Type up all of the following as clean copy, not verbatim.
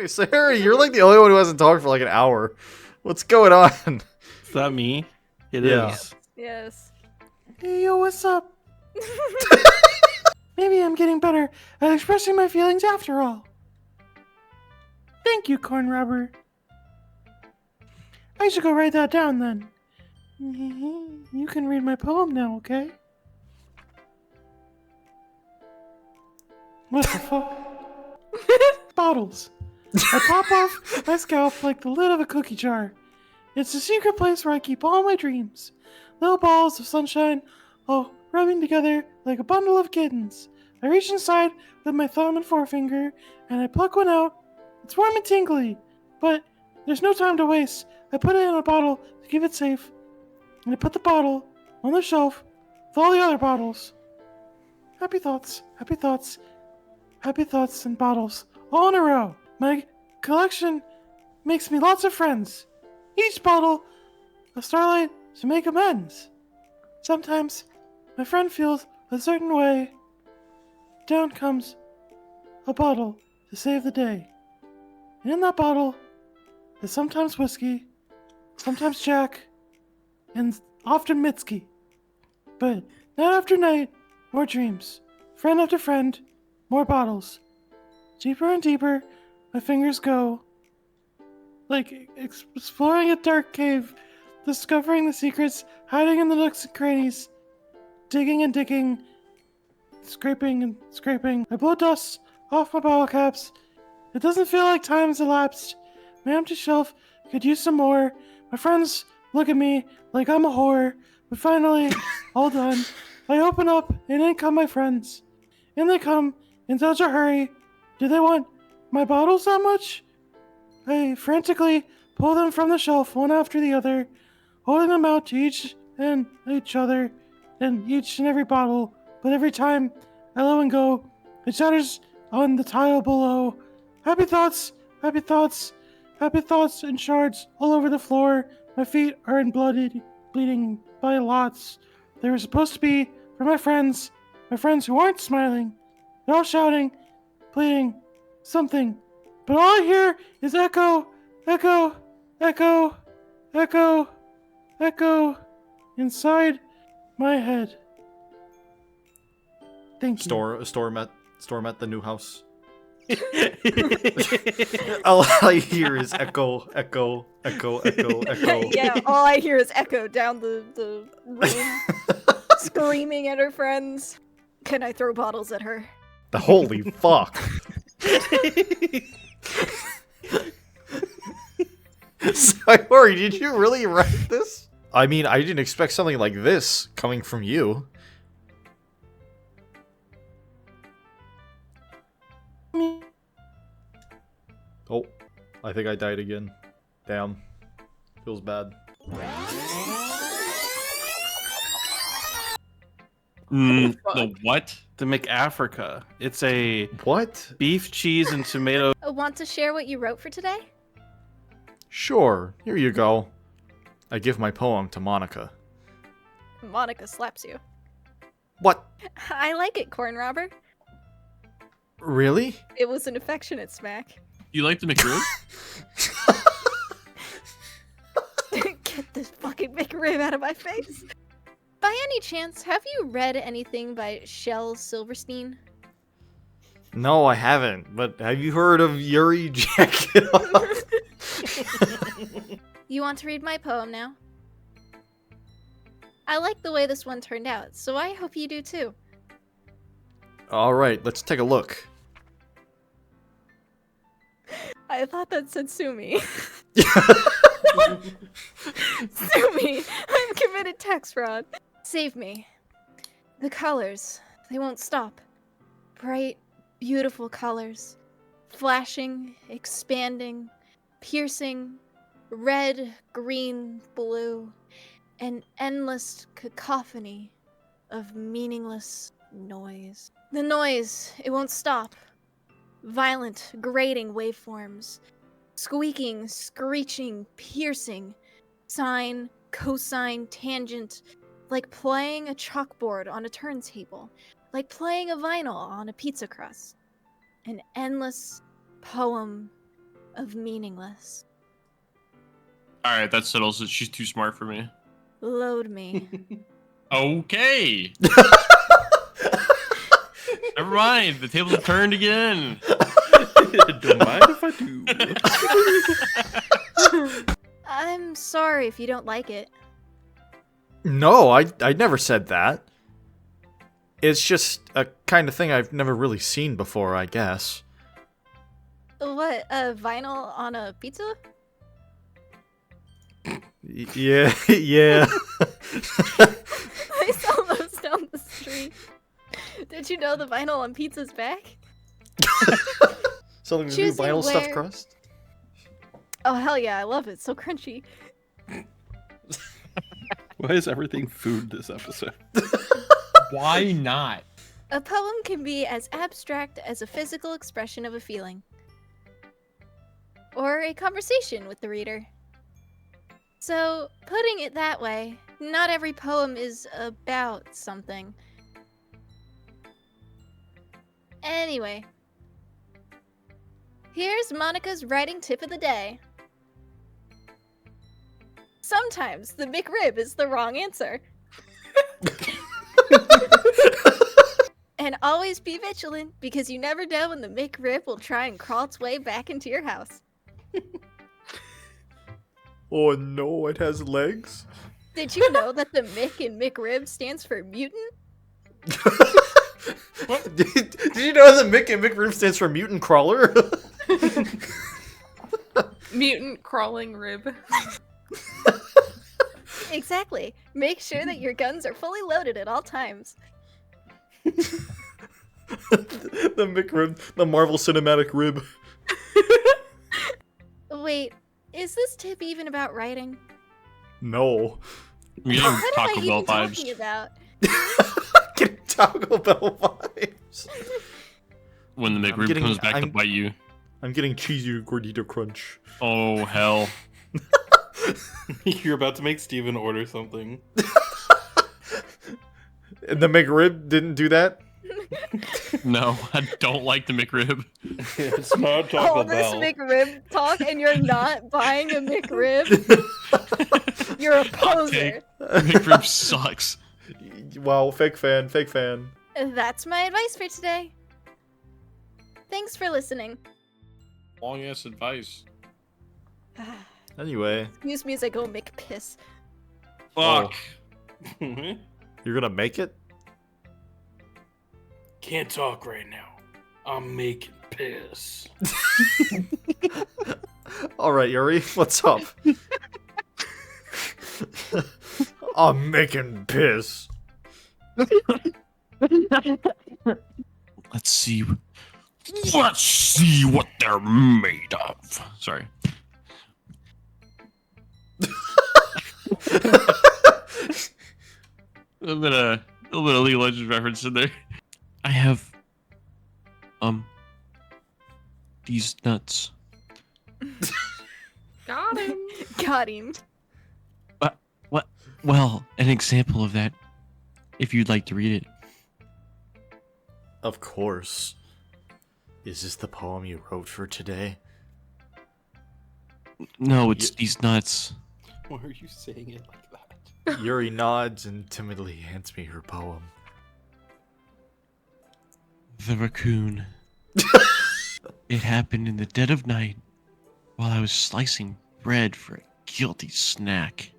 Wait, Sayori, you're like the only one who hasn't talked for like an hour. What's going on? Is that me? It Yeah. is. Yes. Hey, yo, what's up? Maybe I'm getting better at expressing my feelings after all. Thank you, Corn Robber. I should go write that down then. You can read my poem now, okay? What the fuck? Bottles. I pop off my scalp like the lid of a cookie jar. It's a secret place where I keep all my dreams. Little balls of sunshine, all rubbing together like a bundle of kittens. I reach inside with my thumb and forefinger, and I pluck one out. It's warm and tingly, but there's no time to waste. I put it in a bottle to keep it safe, and I put the bottle on the shelf with all the other bottles. Happy thoughts, happy thoughts, happy thoughts and bottles, all in a row. My collection makes me lots of friends. Each bottle a starlight to make amends. Sometimes my friend feels a certain way. Down comes a bottle to save the day. And in that bottle is sometimes whiskey, sometimes Jack, and often Mitski. But night after night, more dreams. Friend after friend, more bottles. Deeper and deeper, my fingers go. Like exploring a dark cave, discovering the secrets, hiding in the nooks and crannies, digging and digging, scraping and scraping. I blow dust off my bottle caps. It doesn't feel like time's elapsed. My empty shelf could use some more. My friends look at me like I'm a whore. But finally, all done. I open up and in come my friends. In they come in such a hurry. Do they want my bottles that much? I frantically pull them from the shelf one after the other, holding them out to each other, and each and every bottle. But every time I let one go, it shatters on the tile below. Happy thoughts, happy thoughts, happy thoughts and shards all over the floor. My feet are bleeding by lots. They were supposed to be for my friends who aren't smiling. They're all shouting, pleading, something. But all I hear is echo, echo, echo, echo, echo inside my head. Thank you. Storm at the new house. All I hear is echo, echo, echo, echo, echo. Yeah, all I hear is echo down the room, screaming at her friends. Can I throw bottles at her? The holy fuck. Sayori, did you really write this? I mean, I didn't expect something like this coming from you. Oh, I think I died again. Damn. Feels bad. The what? The McAfrica. It's a What? beef, cheese, and tomato. Want to share what you wrote for today? Sure, here you go. I give my poem to Monika. Monika slaps you. What? I like it, Corn Robber. Really? It was an affectionate smack. You like the McRib? Get this fucking McRib out of my face. By any chance, have you read anything by Shel Silverstein? No, I haven't, but have you heard of Yuri Jacket Off? You want to read my poem now? I like the way this one turned out, so I hope you do too. Alright, let's take a look. I thought that said sue me. Sue me! I'm committed tax fraud. Save me. The colors, they won't stop. Bright, beautiful colors. Flashing, expanding, piercing, red, green, blue. An endless cacophony of meaningless noise. The noise, it won't stop. Violent, grating waveforms. Squeaking, screeching, piercing. Sine, cosine, tangent. Like playing a chalkboard on a turntable. Like playing a vinyl on a pizza crust. An endless poem of meaningless. Alright, that settles it. She's too smart for me. Load me. Okay! Never mind, the tables have turned again. Don't mind if I do. I'm sorry if you don't like it. No, I never said that. It's just a kind of thing I've never really seen before, I guess. What, a vinyl on a pizza? Yeah, yeah. I saw those down the street. Did you know the vinyl on pizza's back? Something to do Choosing vinyl stuffed where- crust? Oh hell yeah, I love it. So crunchy. Why is everything food this episode? Why not? A poem can be as abstract as a physical expression of a feeling. Or a conversation with the reader. So, putting it that way, not every poem is about something. Anyway, here's Monica's writing tip of the day. Sometimes the McRib is the wrong answer. And always be vigilant, because you never know when the McRib will try and crawl its way back into your house. Oh no, it has legs? Did you know that the Mick in McRib stands for mutant? Did you know that Mick and McRib stands for mutant crawler? Mutant crawling rib. Exactly. Make sure that your guns are fully loaded at all times. The McRib, the Marvel Cinematic Rib. Wait, is this tip even about writing? No. I'm getting What am I Taco Bell even vibes. talking about? Getting Taco Bell vibes. When the I'm McRib getting- comes back to I'm- bite you. I'm getting cheesy gordita crunch. Oh, hell. You're about to make Steven order something. And the McRib didn't do that? No, I don't like the McRib. It's not Taco All this Bell. McRib talk and you're not buying a McRib? You're a Hot take. poser. McRib sucks. Wow, fake fan, fake fan. That's my advice for today. Thanks for listening. Long ass advice. Anyway, Excuse me as I go make piss. Fuck. you're gonna make it? Can't talk right now. I'm making piss. Alright, Yuri, what's up? I'm making piss. Let's see. Let's see what they're made of. Sorry. a little bit of League of Legends reference in there. I have these nuts. Got him. Got him. What? Well, an example of that, if you'd like to read it. Of course. Is this the poem you wrote for today? No, it's these nuts. Why are you saying it like that? Yuri nods and timidly hands me her poem. The raccoon. It happened in the dead of night while I was slicing bread for a guilty snack.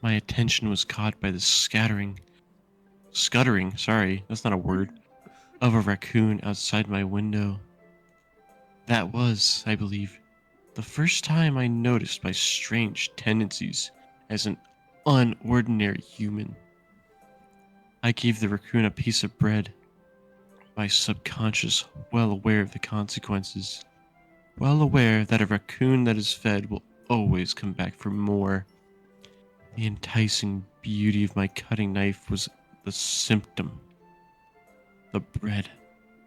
My attention was caught by the scuttering, sorry, that's not a word, of a raccoon outside my window. That was, I believe, the first time I noticed my strange tendencies as an unordinary human. I gave the raccoon a piece of bread, my subconscious well aware of the consequences, well aware that a raccoon that is fed will always come back for more. The enticing beauty of my cutting knife was the symptom. The bread,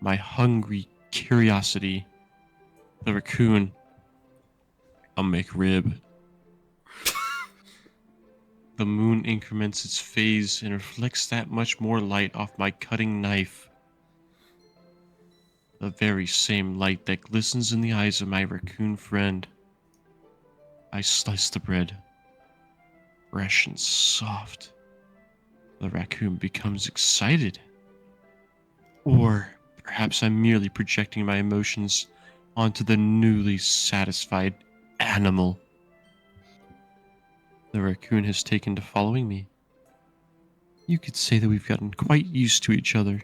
my hungry curiosity. The raccoon, a McRib. The moon increments its phase and reflects that much more light off my cutting knife. the very same light that glistens in the eyes of my raccoon friend. I slice the bread, fresh and soft. The raccoon becomes excited. Or perhaps I'm merely projecting my emotions onto the newly satisfied animal. The raccoon has taken to following me. You could say that we've gotten quite used to each other.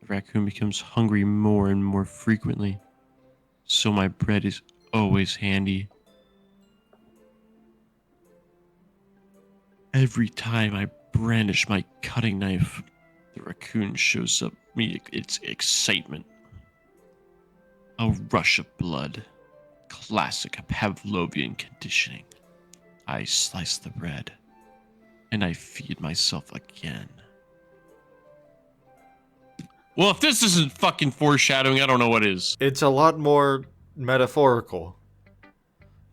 The raccoon becomes hungry more and more frequently, so my bread is always handy. Every time I brandish my cutting knife, the raccoon shows up me its excitement. A rush of blood. Classic Pavlovian conditioning. I slice the bread, and I feed myself again. Well, if this isn't fucking foreshadowing, I don't know what is. It's a lot more metaphorical.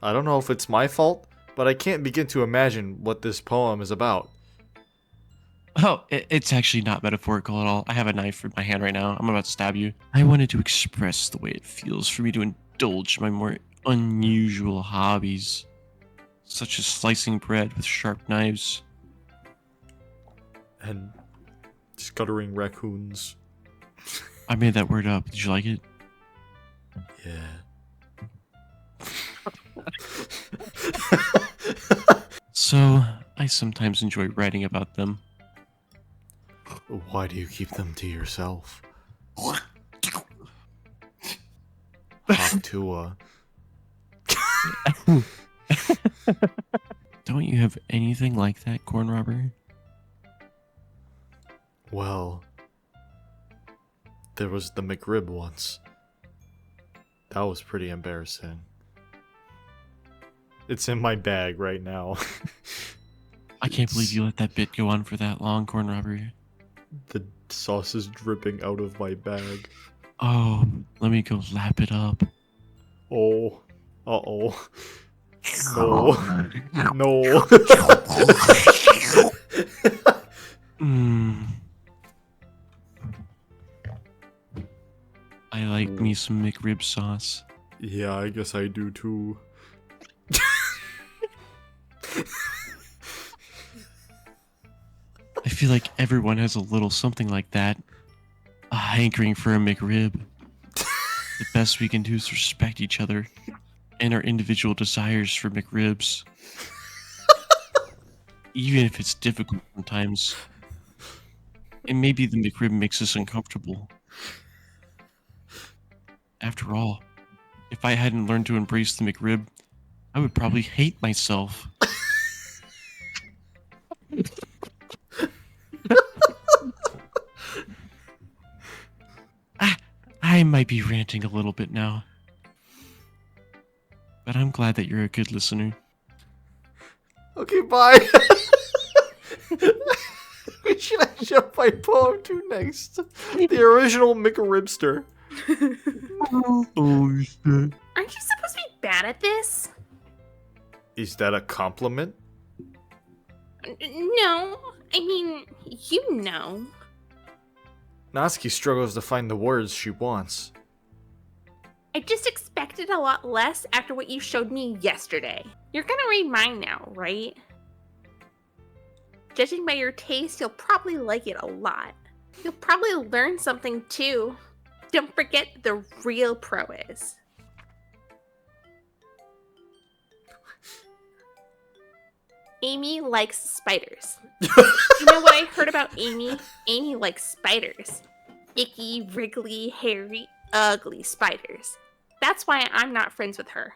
I don't know if it's my fault, but I can't begin to imagine what this poem is about. Oh, it's actually not metaphorical at all. I have a knife in my hand right now. I'm about to stab you. I wanted to express the way it feels for me to indulge my more unusual hobbies, such as slicing bread with sharp knives. And scuttering raccoons. I made that word up. Did you like it? Yeah. So, I sometimes enjoy writing about them. Why do you keep them to yourself? Hoptua. Don't you have anything like that, corn robber? Well, there was the McRib once. That was pretty embarrassing. It's in my bag right now. I can't believe you let that bit go on for that long, corn robber. The sauce is dripping out of my bag. Oh, let me go lap it up. Oh. Uh-oh. No. No. Mmm. I like me some McRib sauce. Yeah, I guess I do too. I feel like everyone has a little something like that. A hankering for a McRib. The best we can do is respect each other and our individual desires for McRibs. Even if it's difficult sometimes. And maybe the McRib makes us uncomfortable. After all, if I hadn't learned to embrace the McRib, I would probably hate myself. I might be ranting a little bit now. But I'm glad that you're a good listener. Okay, bye. Which should I show my poem to next? The original McRibster. Oh shit. Aren't you supposed to be bad at this? Is that a compliment? No, I mean, you know. Natsuki struggles to find the words she wants. I just expected a lot less after what you showed me yesterday. You're gonna read mine now, right? Judging by your taste, you'll probably like it a lot. You'll probably learn something too. Don't forget the real pro is. Amy likes spiders. You know what I heard about Amy? Amy likes spiders. Icky, wriggly, hairy, ugly spiders. That's why I'm not friends with her.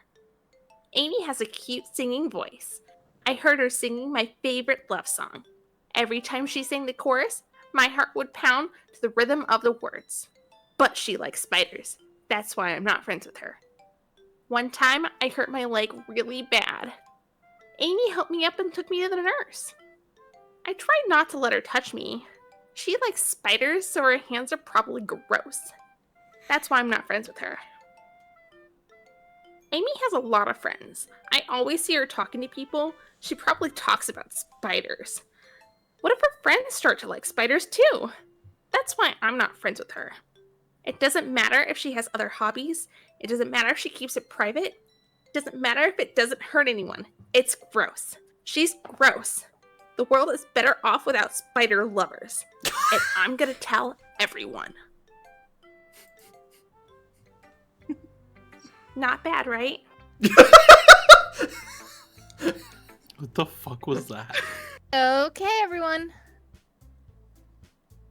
Amy has a cute singing voice. I heard her singing my favorite love song. Every time she sang the chorus, my heart would pound to the rhythm of the words. But she likes spiders. That's why I'm not friends with her. One time, I hurt my leg really bad. Amy helped me up and took me to the nurse. I tried not to let her touch me. She likes spiders, so her hands are probably gross. That's why I'm not friends with her. Amy has a lot of friends. I always see her talking to people. She probably talks about spiders. What if her friends start to like spiders too? That's why I'm not friends with her. It doesn't matter if she has other hobbies. It doesn't matter if she keeps it private. It doesn't matter if it doesn't hurt anyone. It's gross. She's gross. The world is better off without spider lovers. And I'm gonna tell everyone. Not bad, right? What the fuck was that? Okay, everyone.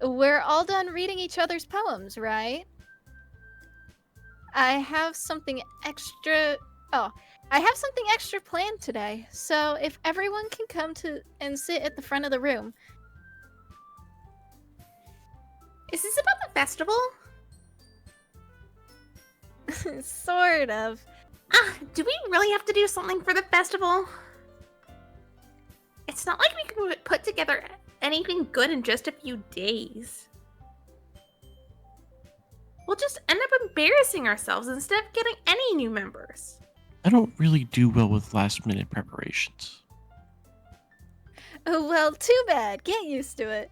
We're all done reading each other's poems, right? I have something extra planned today. So if everyone can come to and sit at the front of the room. Is this about the festival? Sort of. Do we really have to do something for the festival? It's not like we can put together anything good in just a few days. We'll just end up embarrassing ourselves instead of getting any new members. I don't really do well with last-minute preparations. Oh, well, too bad. Get used to it.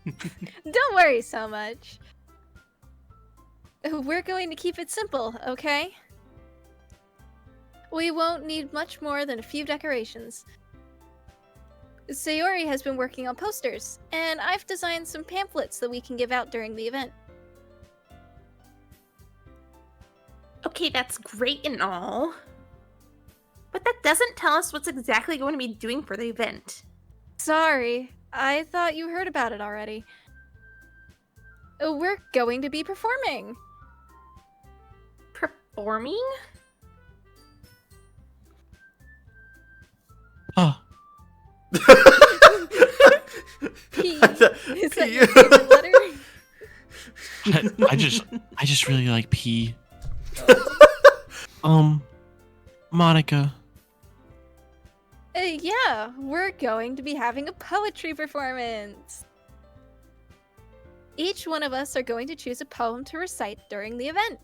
Don't worry so much. We're going to keep it simple, okay? We won't need much more than a few decorations. Sayori has been working on posters, and I've designed some pamphlets that we can give out during the event. Okay, that's great and all. But that doesn't tell us what's exactly going to be doing for the event. Sorry, I thought you heard about it already. We're going to be performing. Performing? P. Is that your favorite letter? I just really like P. Monika. Yeah, we're going to be having a poetry performance. Each one of us are going to choose a poem to recite during the event.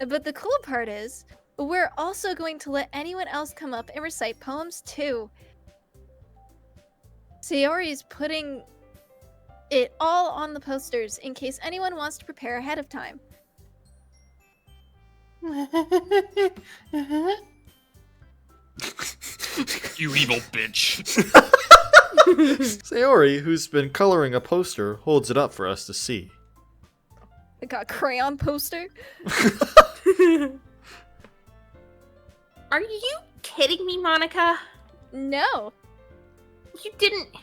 But the cool part is, we're also going to let anyone else come up and recite poems too. Sayori's putting it all on the posters in case anyone wants to prepare ahead of time. You evil bitch. Sayori, who's been coloring a poster, holds it up for us to see. I got a crayon poster. Are you kidding me, Monika? No. You didn't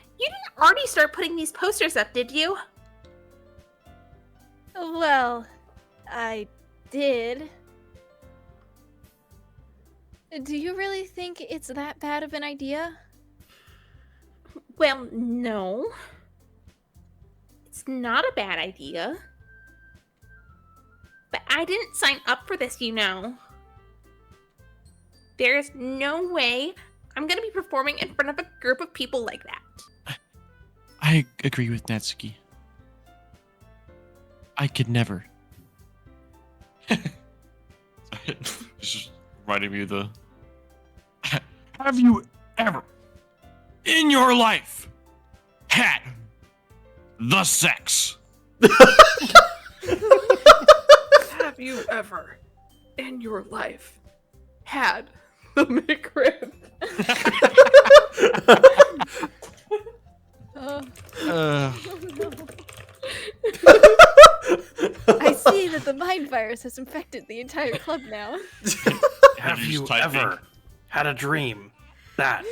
already start putting these posters up, did you? Well, I did. Do you really think it's that bad of an idea? Well, no. It's not a bad idea. But I didn't sign up for this, you know. There's no way I'm gonna be performing in front of a group of people like that. I agree with Natsuki. I could never. It's just reminding me of the... Have you ever, in your life, had the sex? Have you ever, in your life, had the McRib? I see that the mind virus has infected the entire club now. Have you ever had a dream that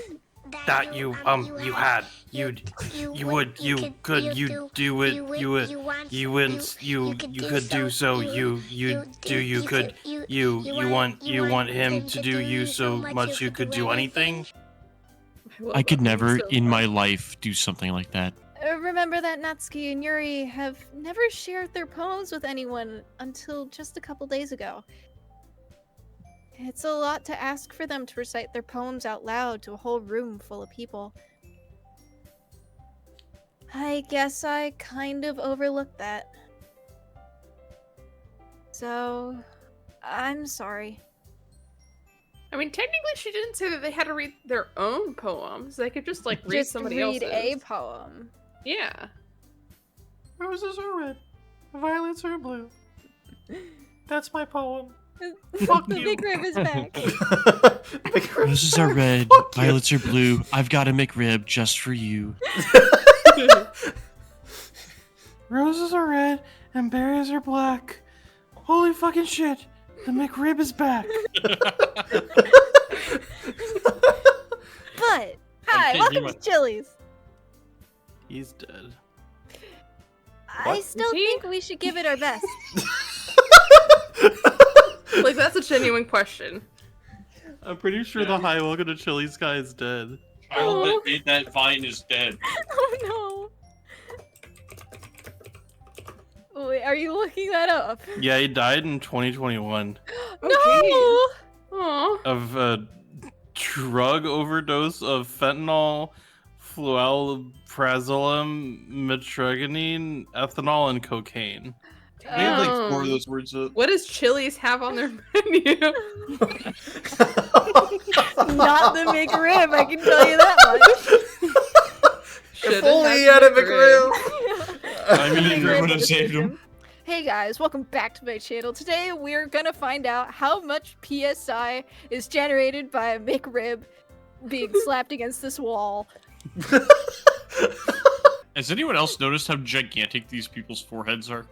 you want him to do you so much you could do anything? I could never in my life do something like that. Remember that Natsuki and Yuri have never shared their poems with anyone until just a couple days ago. It's a lot to ask for them to recite their poems out loud to a whole room full of people. I guess I kind of overlooked that. So, I'm sorry. I mean, technically, she didn't say that they had to read their own poems. They could just like read somebody else's. Just read a poem. Yeah. Where was this read? Violets are blue. That's my poem. The you. big rib is back. Roses are red, violets are blue. I've got a McRib just for you. Roses are red and berries are black. Holy fucking shit! The McRib is back. But hi, Okay, welcome you to Chili's. He's dead. I What? still Is he? think we should give it our best. Like, that's a genuine question. I'm pretty sure the Hi Welcome to Chili's guy is dead. Child that made that vine is dead. Oh no. Wait, are you looking that up? Yeah, he died in 2021 No. Aw. of a drug overdose of fentanyl, fluoleprazolum, metragynine, ethanol, and cocaine. We have like 4 Oh. of those words up. What does Chili's have on their menu? Not the McRib, I can tell you that Should've If only had he had a McRib. McRib. I mean, much. McRib would have saved him. Hey guys, welcome back to my channel. Today we're gonna find out how much PSI is generated by a McRib being slapped against this wall. Has anyone else noticed how gigantic these people's foreheads are?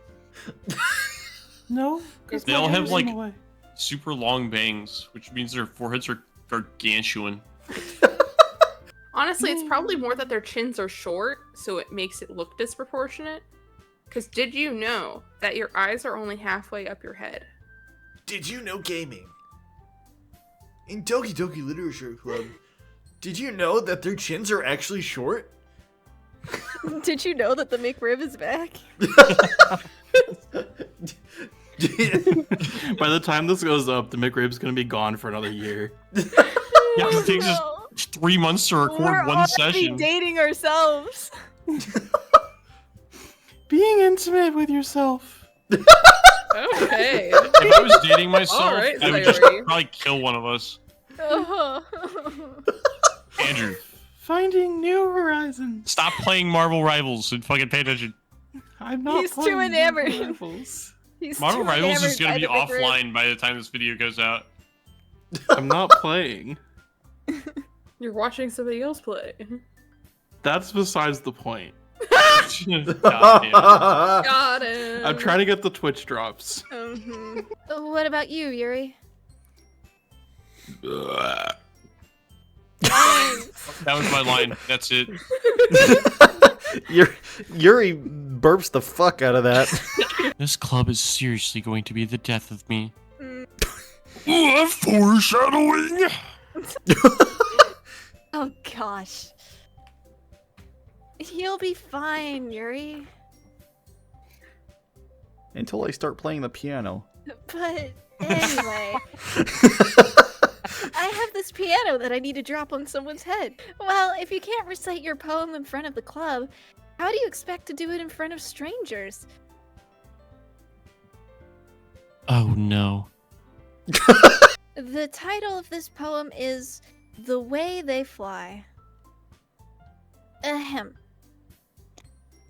No? 'Cause They my all have, hair's in like- the way. Super long bangs, which means their foreheads are gargantuan. Honestly, it's probably more that their chins are short, so it makes it look disproportionate. Because did you know that your eyes are only halfway up your head? Did you know gaming? In Doki Doki Literature Club, did you know that their chins are actually short? Did you know that the McRib is back? By the time this goes up, the McRib's gonna be gone for another year. Yeah, it takes us 3 months to record We're one already session. dating ourselves. Being intimate with yourself. Okay. If I was dating myself, Alright, I would just Sayori. probably kill one of us. Andrew, Finding new horizons. stop playing Marvel Rivals and fucking pay attention. I'm not He's too playing enamored. Marvel Rivals. He's Marvel too Rivals is enamored gonna by be the McRib. offline by the time this video goes out. I'm not playing. You're watching somebody else play. That's besides the point. God damn it. Got it. I'm trying to get the Twitch drops. What about you, Yuri? That was my line. That's it. Yuri burps the fuck out of that. This club is seriously going to be the death of me. Mm. Foreshadowing! Oh gosh. He'll be fine, Yuri. Until I start playing the piano. But anyway, I have this piano that I need to drop on someone's head. Well, if you can't recite your poem in front of the club, how do you expect to do it in front of strangers? Oh no. The title of this poem is The Way They Fly. Ahem.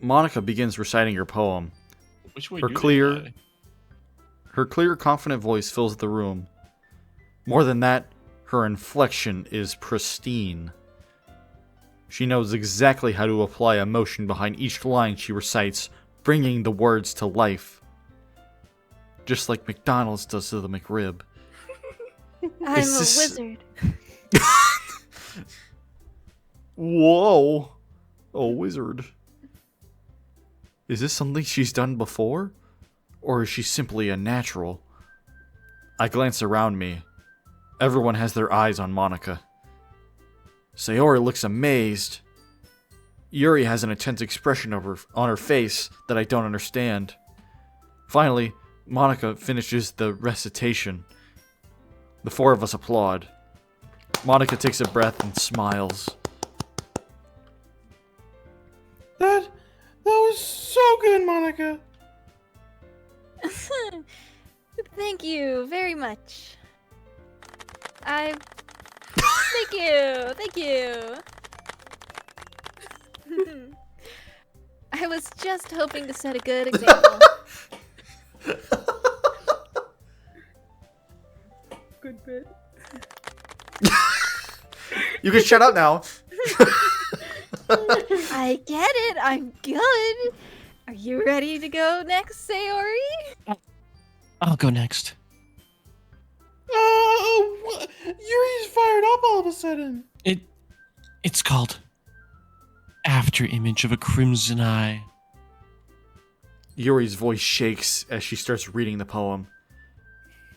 Monika begins reciting her poem. Which way Her do they clear- fly? Her clear, confident voice fills the room. More than that, her inflection is pristine. She knows exactly how to apply emotion behind each line she recites, bringing the words to life. Just like McDonald's does to the McRib. I'm Is a this- wizard. Whoa! A wizard. Is this something she's done before? Or is she simply a natural? I glance around me. Everyone has their eyes on Monika. Sayori looks amazed. Yuri has an intense expression on her face that I don't understand. Finally, Monika finishes the recitation. The 4 of us applaud. Monika takes a breath and smiles. That was so good, Monika. Thank you very much. Thank you. Thank you. I I was just hoping to set a good example. Good bit. You can shut up now. I get it. I'm good. Are you ready to go next, Sayori? I'll go next. What? Yuri's fired up all of a sudden. It's called After Image of a Crimson Eye. Yuri's voice shakes as she starts reading the poem.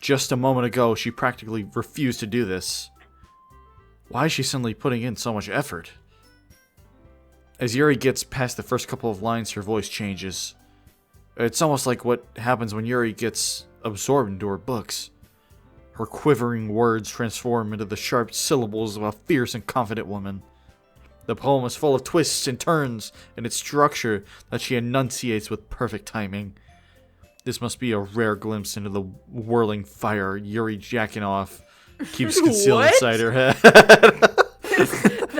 Just a moment ago, she practically refused to do this. Why is she suddenly putting in so much effort? As Yuri gets past the first couple of lines, her voice changes. It's almost like what happens when Yuri gets absorbed into her books. Her quivering words transform into the sharp syllables of a fierce and confident woman. The poem is full of twists and turns in its structure that she enunciates with perfect timing. This must be a rare glimpse into the whirling fire Yuri jacking off keeps concealed What? inside her head.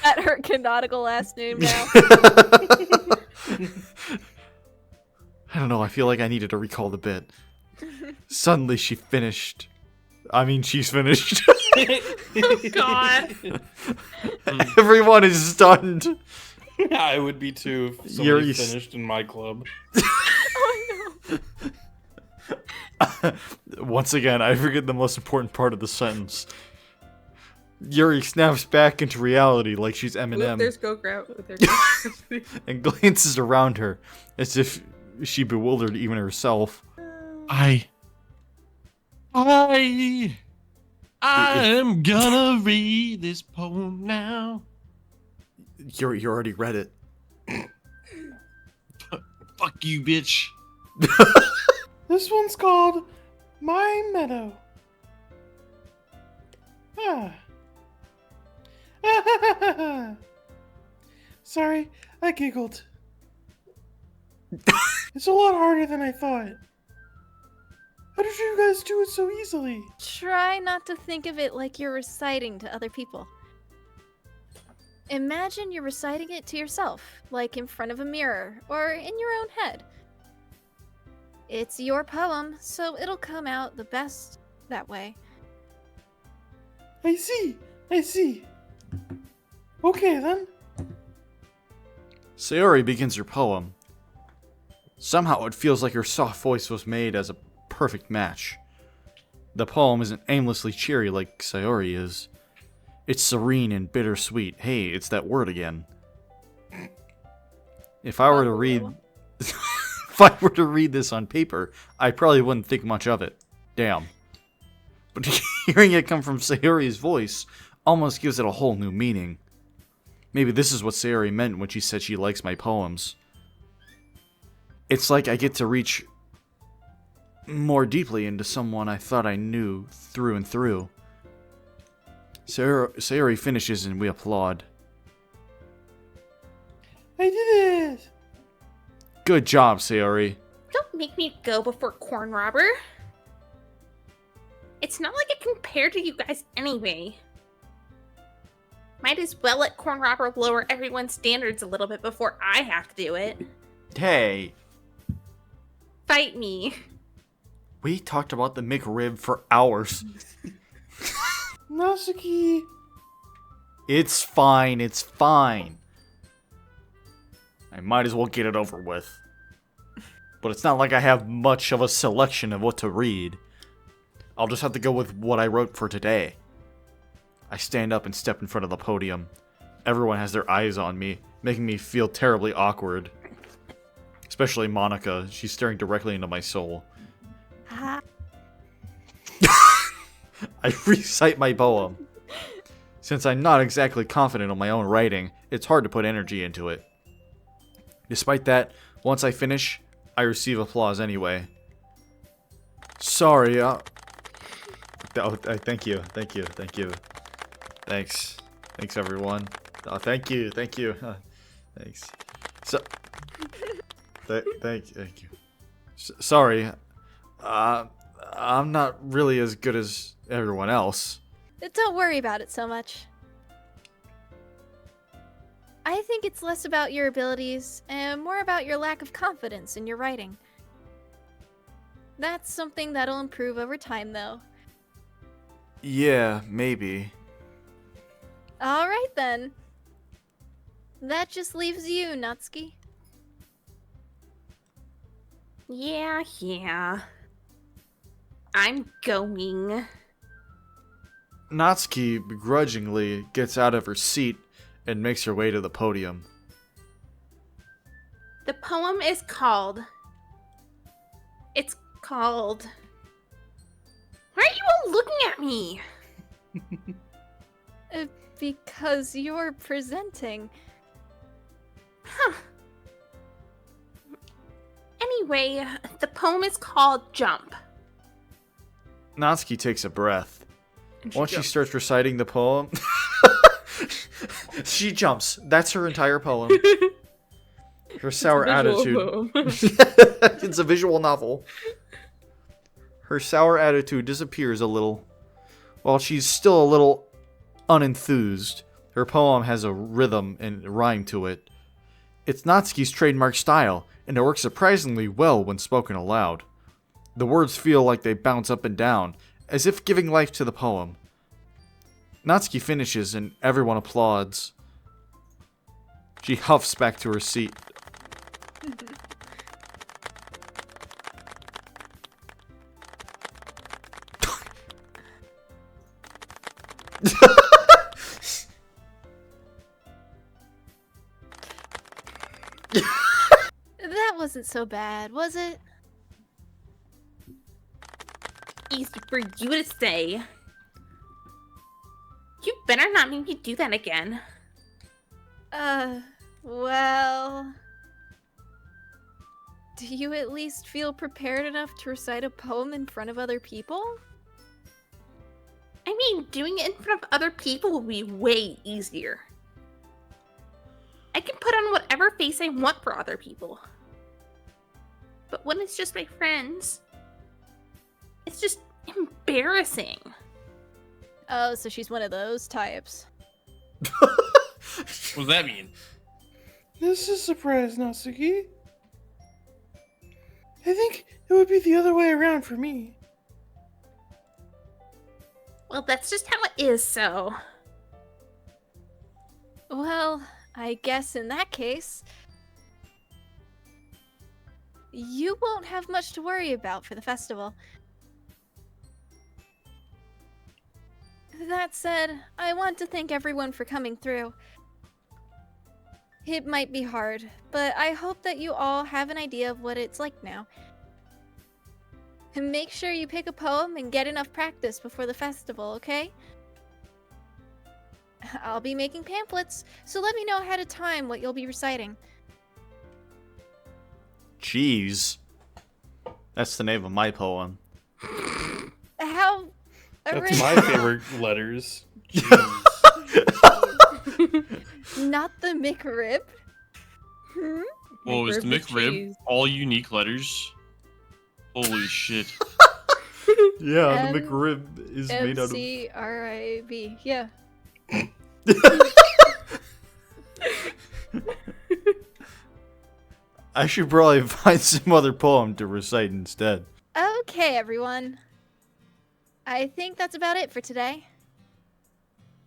That her canonical last name now. I don't know, I feel like I needed to recall the bit. Suddenly she's finished. Oh, God. Everyone is stunned. I would be too if somebody Yuri's- finished in my club. Oh no. Once again, I forget the most important part of the sentence. Yuri snaps back into reality like she's Oop, Eminem there's Go Grout. and glances around her as if she bewildered even herself. I am gonna read this poem now. Yuri, you already read it. Fuck you, bitch. This one's called My Meadow. Sorry, I giggled. It's a lot harder than I thought. How did you guys do it so easily? Try not to think of it like you're reciting to other people. Imagine you're reciting it to yourself, like in front of a mirror or in your own head. It's your poem, so it'll come out the best that way. I see. Okay then. Sayori begins her poem. Somehow it feels like her soft voice was made as a perfect match. The poem isn't aimlessly cheery like Sayori is. It's serene and bittersweet. Hey, it's that word again. If I were to read this on paper, I probably wouldn't think much of it. Damn. But hearing it come from Sayori's voice almost gives it a whole new meaning. Maybe this is what Sayori meant when she said she likes my poems. It's like I get to reach more deeply into someone I thought I knew through and through. Sayori finishes and we applaud. I did it. Good job, Sayori. Don't make me go before Corn Robber. It's not like it compared to you guys anyway. Might as well let Corn Robber lower everyone's standards a little bit before I have to do it. Hey, Fight me. we talked about the McRib for hours. Natsuki. It's fine, it's fine. I might as well get it over with. But it's not like I have much of a selection of what to read. I'll just have to go with what I wrote for today. I stand up and step in front of the podium. Everyone has their eyes on me, making me feel terribly awkward. Especially Monika. She's staring directly into my soul. Ah. I recite my poem. Since I'm not exactly confident in my own writing, it's hard to put energy into it. Despite that, once I finish, I receive applause anyway. Sorry, thank you. Thanks, everyone. Thank you. Thanks. So, thank you. Sorry, I'm not really as good as everyone else. Don't worry about it so much. I think it's less about your abilities and more about your lack of confidence in your writing. That's something that'll improve over time, though. Yeah, maybe. Alright then. That just leaves you, Natsuki. Yeah. I'm going. Natsuki begrudgingly gets out of her seat and makes her way to the podium. The poem is called. It's called. Why are you all looking at me? Because you're presenting. Huh. Anyway, the poem is called Jump. Natsuki takes a breath. And Once she jumps. starts reciting the poem, she jumps. That's her entire poem. Her sour attitude. It's a visual novel. Her sour attitude disappears a little. While she's still a little unenthused, her poem has a rhythm and rhyme to it. It's Natsuki's trademark style, and it works surprisingly well when spoken aloud. The words feel like they bounce up and down, as if giving life to the poem. Natsuki finishes and everyone applauds. She huffs back to her seat. That wasn't so bad, was it? Easy for you to say. You better not make me do that again. Well... Do you at least feel prepared enough to recite a poem in front of other people? I mean, doing it in front of other people will be way easier. I can put on whatever face I want for other people. But when it's just my friends, it's just embarrassing. Oh, so she's one of those types. What does that mean? This is a surprise, Natsuki. I think it would be the other way around for me. Well, that's just how it is, so. Well, I guess in that case, you won't have much to worry about for the festival. That said, I want to thank everyone for coming through. It might be hard, but I hope that you all have an idea of what it's like now. And make sure you pick a poem and get enough practice before the festival, okay? I'll be making pamphlets, so let me know ahead of time what you'll be reciting. Jeez. That's the name of my poem. How... That's my favorite letters. Not the McRib? Hmm? Whoa, is the McRib with McRib cheese. all unique letters? Holy shit. Yeah, the M- McRib is made out of... MCRIB, yeah. I should probably find some other poem to recite instead. Okay, everyone. I think that's about it for today.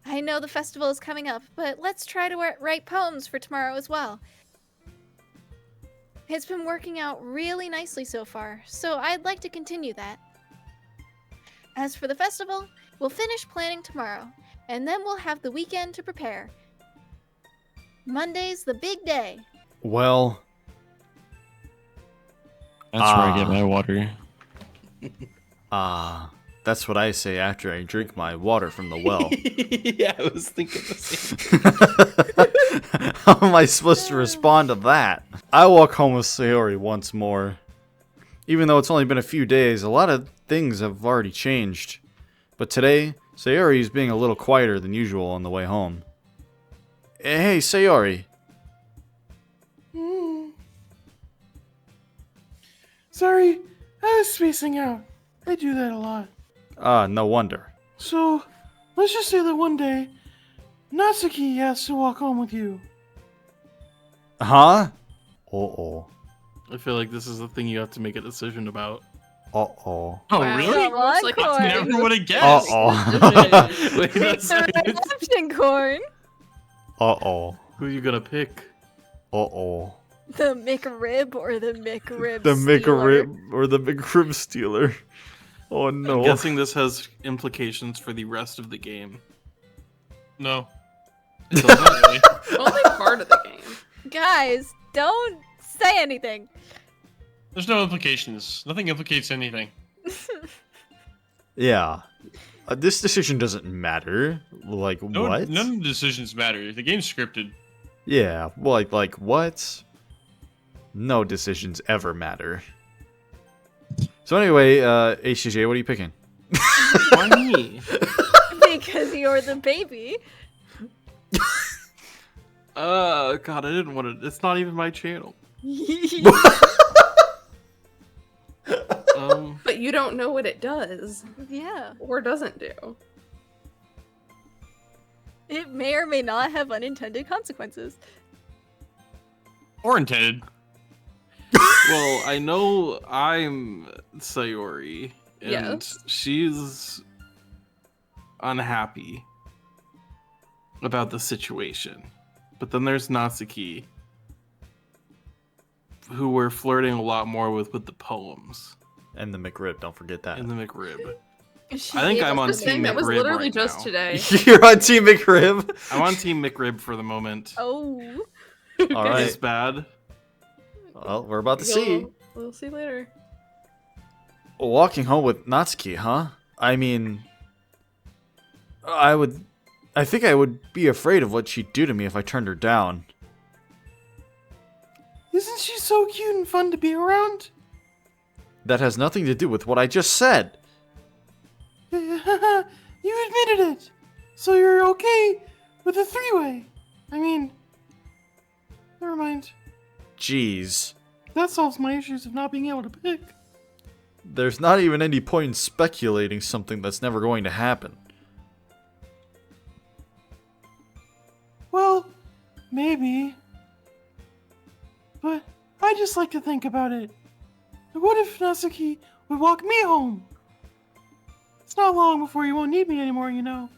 I know the festival is coming up, but let's try to write poems for tomorrow as well. It's been working out really nicely so far, so I'd like to continue that. As for the festival, we'll finish planning tomorrow, and then we'll have the weekend to prepare. Monday's the big day. Well, That's where I get Ah. my water. that's what I say after I drink my water from the well. Yeah, I was thinking the same. How am I supposed to respond to that? I walk home with Sayori once more. Even though it's only been a few days, a lot of things have already changed. But today, Sayori is being a little quieter than usual on the way home. Hey, Sayori. Sorry, I was spacing out. I do that a lot. No wonder. So, let's just say that one day, Natsuki has to walk home with you. Huh? Uh-oh. I feel like this is the thing you have to make a decision about. Uh-oh. Oh, Wow. really? Come on, like, Corn. I never would have guessed. Uh-oh. Wait, Pick the right option, Corn. Uh-oh. who are you gonna pick? Uh-oh. The McRib or the McRib The stealer? McRib or the McRib stealer. Oh no. I'm guessing this has implications for the rest of the game. No. It doesn't? Really. Only part of the game. Guys, don't say anything. There's no implications. Nothing implicates anything. Yeah. This decision doesn't matter. Like, No, what? None of the decisions matter. The game's scripted. Yeah, like what? No decisions ever matter. So anyway, HCJ, what are you picking? Why me? Because you're the baby. God, I didn't want to. It's not even my channel. But you don't know what it does Yeah. or doesn't do. It may or may not have unintended consequences. Or intended. Well, I know I'm Sayori, and Yes. she's unhappy about the situation. But then there's Natsuki, who we're flirting a lot more with the poems And the McRib, don't forget that. and the McRib. She I think gave I'm us on the This Team thing that was McRib literally right just now. today. You're on Team McRib? I'm on Team McRib for the moment. Oh. All Is right. this bad? Well, we're about to see. We'll see later. Walking home with Natsuki, huh? I mean, I think I would be afraid of what she'd do to me if I turned her down. Isn't she so cute and fun to be around? That has nothing to do with what I just said. You admitted it. So you're okay with a three-way. I mean, never mind. Jeez. That solves my issues of not being able to pick. There's not even any point in speculating something that's never going to happen. Well, maybe. But I just like to think about it. What if Natsuki would walk me home? It's not long before you won't need me anymore, you know.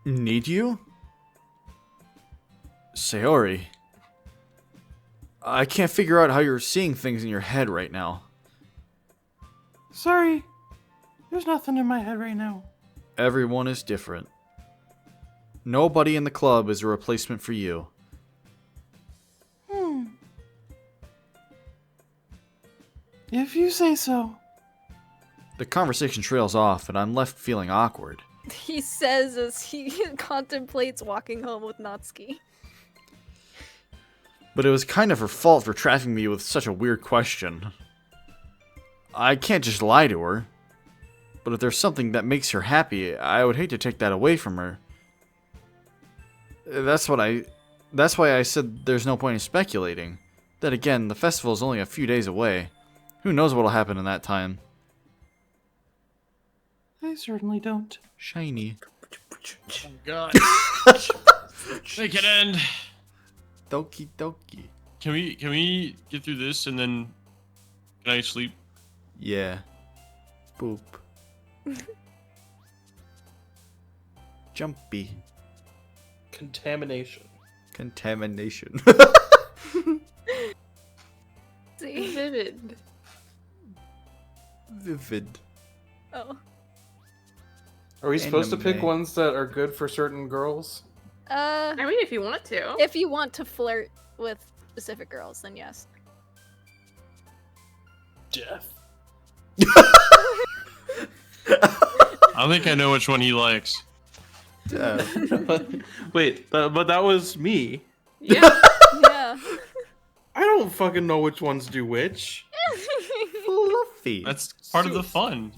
Need you? Sayori. I can't figure out how you're seeing things in your head right now. Sorry. There's nothing in my head right now. Everyone is different. Nobody in the club is a replacement for you. If you say so. The conversation trails off, and I'm left feeling awkward. He says as he contemplates walking home with Natsuki. But it was kind of her fault for trapping me with such a weird question. I can't just lie to her. But if there's something that makes her happy, I would hate to take that away from her. That's why I said there's no point in speculating. Then again, the festival is only a few days away. Who knows what'll happen in that time? I certainly don't. Shiny. Oh god. Make it end. Doki Doki. Can we get through this and then can I sleep? Yeah. Boop. Jumpy. Contamination. Contamination. See? Vivid. Vivid. Oh. Are we supposed to pick Anime. ones that are good for certain girls? I mean, if you want to. If you want to flirt with specific girls, then yes. Death. I think I know which one he likes. Wait, but that was me. Yeah. Yeah. I don't fucking know which ones do which. Fluffy. That's part of the fun.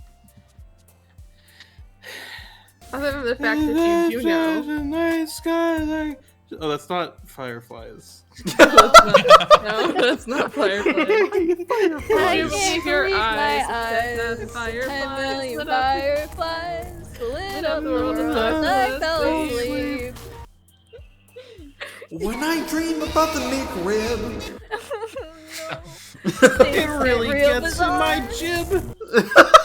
Other than the fact that you do know. Night sky like... Oh, that's not fireflies. No, that's not Firefly. I You can't believe your believe eyes. my That's eyes. fireflies 10 million lit up. fireflies lit up the world Lit as up I the fell world. asleep. When I dream about the McRib. It really gets in my jib.